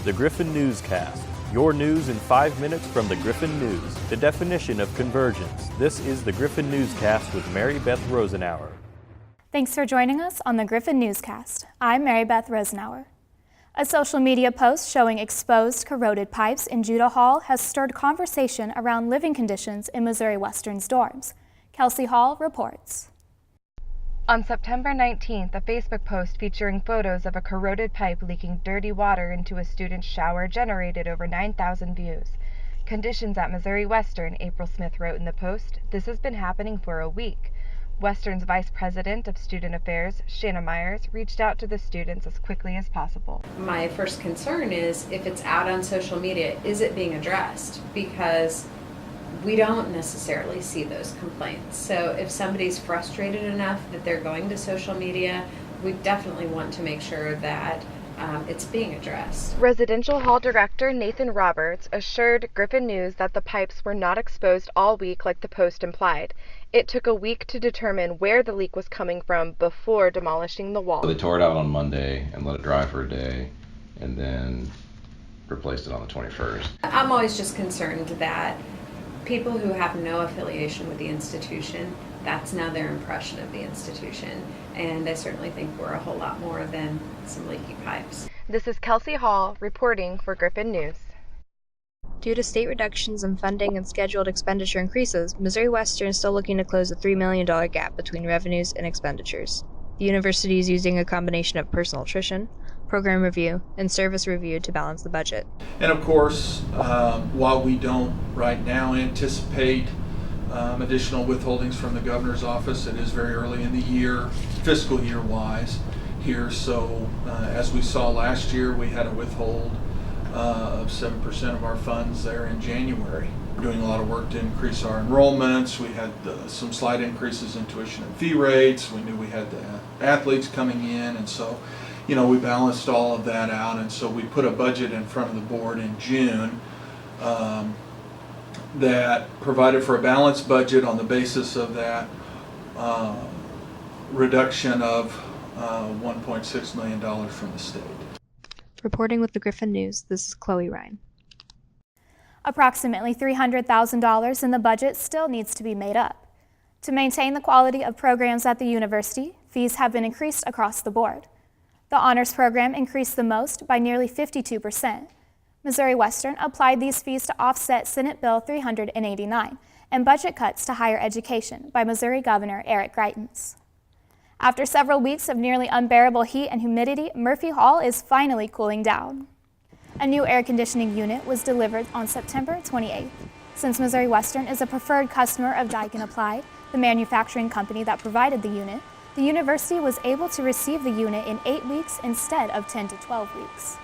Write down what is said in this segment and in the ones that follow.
The Griffon Newscast. Your news in 5 minutes from the Griffon News. The definition of convergence. This is the Griffon Newscast with Mary Beth Rosenauer. Thanks for joining us on the Griffon Newscast. I'm Mary Beth Rosenauer. A social media post showing exposed, corroded pipes in Judah Hall has stirred conversation around living conditions in Missouri Western's dorms. Kelsey Hall reports. On September 19th, a Facebook post featuring photos of a corroded pipe leaking dirty water into a student's shower generated over 9,000 views. Conditions at Missouri Western, April Smith wrote in the post, "This has been happening for a week." Western's Vice President of Student Affairs, Shanna Myers, reached out to the students as quickly as possible. My first concern is if it's out on social media, is it being addressed? Because we don't necessarily see those complaints. So if somebody's frustrated enough that they're going to social media, we definitely want to make sure that it's being addressed. Residential Hall Director Nathan Roberts assured Griffon News that the pipes were not exposed all week like the post implied. It took a week to determine where the leak was coming from before demolishing the wall. So they tore it out on Monday and let it dry for a day and then replaced it on the 21st. I'm always just concerned that people who have no affiliation with the institution, that's now their impression of the institution. And I certainly think we're a whole lot more than some leaky pipes. This is Kelsey Hall reporting for Griffon News. Due to state reductions in funding and scheduled expenditure increases, Missouri Western is still looking to close the $3 million gap between revenues and expenditures. The university is using a combination of personal attrition, program review, and service review to balance the budget. And of course, while we don't right now anticipate additional withholdings from the governor's office, it is very early in the year, fiscal year wise here. So as we saw last year, we had a withhold of 7% of our funds there in January. We're doing a lot of work to increase our enrollments. We had some slight increases in tuition and fee rates. We knew we had the athletes coming in, and so we balanced all of that out, and so we put a budget in front of the board in June that provided for a balanced budget on the basis of that reduction of $1.6 million from the state. Reporting with the Griffon News, this is Chloe Ryan. Approximately $300,000 in the budget still needs to be made up. To maintain the quality of programs at the university, fees have been increased across the board. The honors program increased the most by nearly 52%. Missouri Western applied these fees to offset Senate Bill 389 and budget cuts to higher education by Missouri Governor Eric Greitens. After several weeks of nearly unbearable heat and humidity, Murphy Hall is finally cooling down. A new air conditioning unit was delivered on September 28th. Since Missouri Western is a preferred customer of Daikin Applied, the manufacturing company that provided the unit, the university was able to receive the unit in 8 weeks instead of 10 to 12 weeks.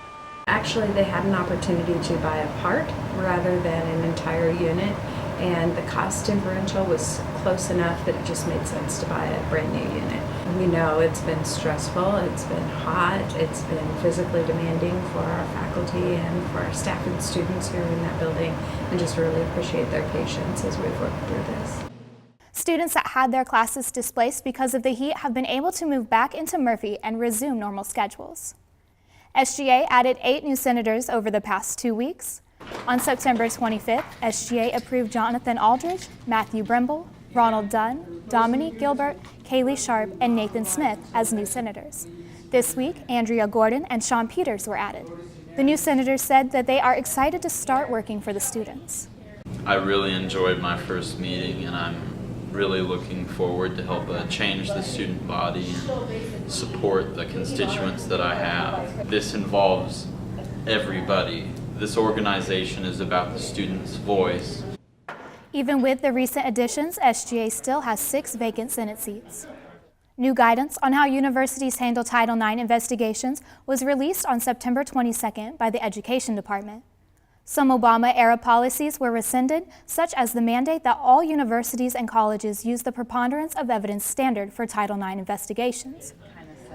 Actually, they had an opportunity to buy a part rather than an entire unit, and the cost differential was close enough that it just made sense to buy a brand new unit. We know it's been stressful, it's been hot, it's been physically demanding for our faculty and for our staff and students who are in that building, and just really appreciate their patience as we've worked through this. Students that had their classes displaced because of the heat have been able to move back into Murphy and resume normal schedules. SGA added 8 new senators over the past 2 weeks. On September 25th, SGA approved Jonathan Aldridge, Matthew Brimble, Ronald Dunn, Dominique Gilbert, Kaylee Sharp, and Nathan Smith as new senators. This week, Andrea Gordon and Sean Peters were added. The new senators said that they are excited to start working for the students. I really enjoyed my first meeting, and I'm really looking forward to help change the student body and support the constituents that I have. This involves everybody. This organization is about the student's voice. Even with the recent additions, SGA still has 6 vacant Senate seats. New guidance on how universities handle Title IX investigations was released on September 22nd by the Education Department. Some Obama-era policies were rescinded, such as the mandate that all universities and colleges use the preponderance of evidence standard for Title IX investigations.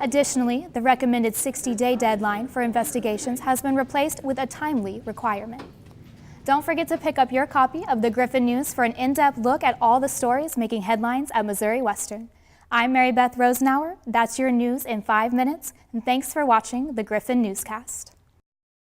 Additionally, the recommended 60-day deadline for investigations has been replaced with a timely requirement. Don't forget to pick up your copy of the Griffon News for an in-depth look at all the stories making headlines at Missouri Western. I'm Mary Beth Rosenauer. That's your news in 5 minutes, and thanks for watching the Griffon Newscast.